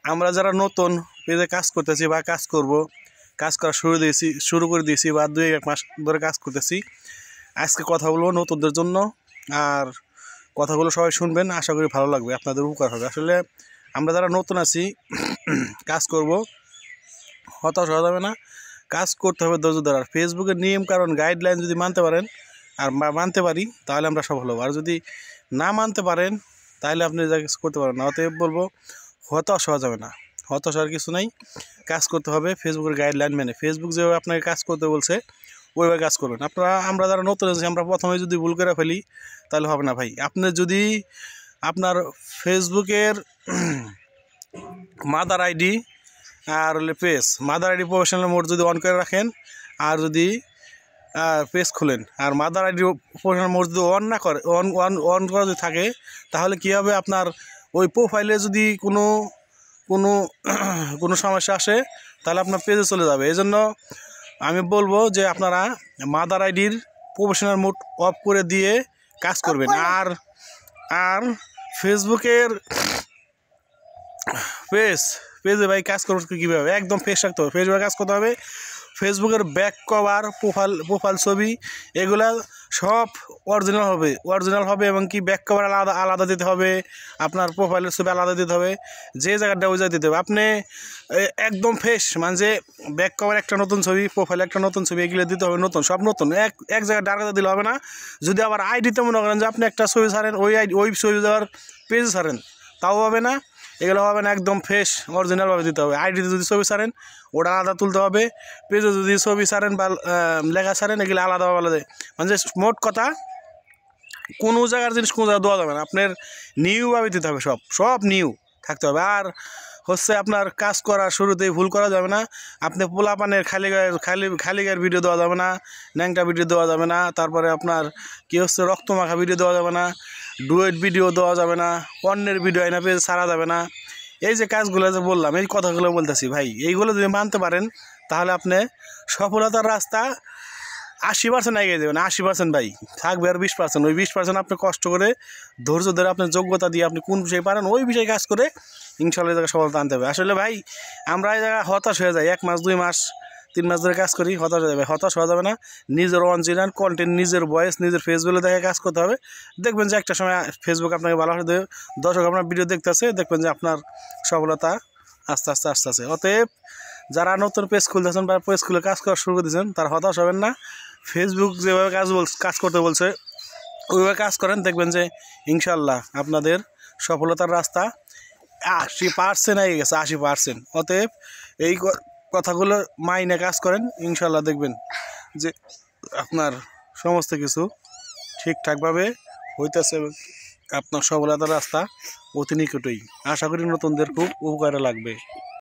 আমরা যারা নতুন পেজে কাজ করতেছি বা কাজ করব, কাজ করা শুরু করে দিয়েছি বা 2-1 মাস ধরে কাজ করতেছি, আজকে কথা বলবো নতুনদের জন্য। আর কথাগুলো সবাই শুনবেন, আশা করি ভালো লাগবে, আপনাদের উপকার হবে। আসলে আমরা যারা নতুন আছি কাজ করব, হতাশ হওয়া যাবে না, কাজ করতে হবে ধৈর্য ধরে। আর ফেসবুকের নিয়ম কারণ গাইডলাইন যদি মানতে পারেন আর মানতে পারি তাহলে আমরা সফল হবো। আর যদি না মানতে পারেন তাহলে আপনি যা কিছু করতে পারেন না। অতএব বলবো হতাশ হওয়া যাবে না, হতাশ হওয়ার কিছু নাই, কাজ করতে হবে ফেসবুকের গাইডলাইন মেনে। ফেসবুক যেভাবে আপনাকে কাজ করতে বলছে ওইভাবে কাজ করবেন। আমরা যারা নতুন আছি আমরা প্রথমে যদি ভুল করে ফেলি তাহলে হবে না ভাই। আপনি যদি আপনার ফেসবুকের মাদার আইডি আর page, mother ID professional mode যদি অন করে রাখেন আর যদি পেজ খুলেন আর মাদার আইডি প্রফেশনাল মোড যদি অন না করে অন করা যদি থাকে তাহলে কী হবে, আপনার ওই প্রোফাইলে যদি কোনো সমস্যা আসে তাহলে আপনার পেজে চলে যাবে। এই জন্য আমি বলবো যে আপনারা মাদার আইডির প্রফেশনাল মোড অফ করে দিয়ে কাজ করবেন। আর ফেসবুকের পেজে ভাই কাজ করতে কীভাবে একদম ফ্রেশ রাখতে হবে, ফেসবুকে কাজ করতে হবে। ফেসবুকের ব্যাক কভার, প্রোফাইল ছবি এগুলা সব অরিজিনাল হবে এবং কি ব্যাক কভার আলাদা দিতে হবে, আপনার প্রোফাইলের ছবি আলাদা দিতে হবে, যে জায়গাটা ওই জায়গায় দিতে হবে। আপনি একদম ফ্রেশ মানে যে ব্যাক কভার একটা নতুন ছবি, প্রোফাইল একটা নতুন ছবি, এগুলো দিতে হবে নতুন, সব নতুন, এক জায়গায় ডার্কাতে দিলে হবে না। যদি আবার আইডিতে মনে করেন যে আপনি একটা ছবি ছাড়েন ওই ছবি দেওয়ার পেজ ছাড়েন তাও হবে না, এগুলো হবে না, একদম ফ্রেশ অরিজিনালভাবে দিতে হবে। আইডিতে যদি ছবি ছাড়েন ওটা আলাদা তুলতে হবে, পেজে যদি ছবি ছাড়েন বা লেখা ছাড়েন এগুলো আলাদাভাবে আলাদা। মানে যে মোট কথা কোনো জায়গার জিনিস কোনো জায়গায় দেওয়া যাবে না, আপনার নিউভাবে দিতে হবে, সব নিউ থাকতে হবে। আর হচ্ছে আপনার কাজ করার শুরুতেই ভুল করা যাবে না। আপনি পোলাপানের খালি গায়ের ভিডিও দেওয়া যাবে না, ন্যাংটা ভিডিও দেওয়া যাবে না, তারপরে আপনার কী হচ্ছে রক্তমাখা ভিডিও দেওয়া যাবে না, ডুয়েট ভিডিও দেওয়া যাবে না, অন্যের ভিডিও আইনা পেজ ছাড়া যাবে না। এই যে কাজগুলো যে বললাম, এই কথাগুলো বলতেছি ভাই, এইগুলো যদি মানতে পারেন তাহলে আপনি সফলতার রাস্তা 80% এগিয়ে যাবেন। 80% ভাই থাকবে আর 20%, ওই 20% আপনি কষ্ট করে ধৈর্য ধরে আপনার যোগ্যতা দিয়ে আপনি কোন বিষয়ে পারেন ওই বিষয়ে কাজ করে ইনশাল্লাহ এই জায়গায় সফলতা আনতে হবে। আসলে ভাই আমরা এই জায়গায় হতাশ হয়ে যাই, 1 মাস 2 মাস 3 মাস ধরে কাজ করি, হতাশ হয়ে যাবে। হতাশ হওয়া যাবে না, নিজের অরিজিনাল কন্টেন্ট, নিজের ভয়েস, নিজের ফেসবুকে দেখে কাজ করতে হবে। দেখবেন যে একটা সময় ফেসবুক আপনাকে ভালো করে দর্শক আপনার ভিডিও দেখতেছে, দেখবেন যে আপনার সফলতা আস্তে আস্তে। অতএব যারা নতুন পেজ খুলতেছেন বা পেজ খুলে কাজ করা শুরু করে দিয়েছেন তারা হতাশ হবেন না। ফেসবুক যেভাবে কাজ করতে বলছে ওইভাবে কাজ করেন, দেখবেন যে ইনশাল্লাহ আপনাদের সফলতার রাস্তা 80% এগিয়ে গেছে, 80%। অতএব এই কথাগুলো মাইনে কাজ করেন, ইনশাল্লাহ দেখবেন যে আপনার সমস্ত কিছু ঠিকঠাকভাবে হইতেছে এবং আপনার সফলতার রাস্তা অতি নিকটই। আশা করি নতুনদের খুব উপকারে লাগবে।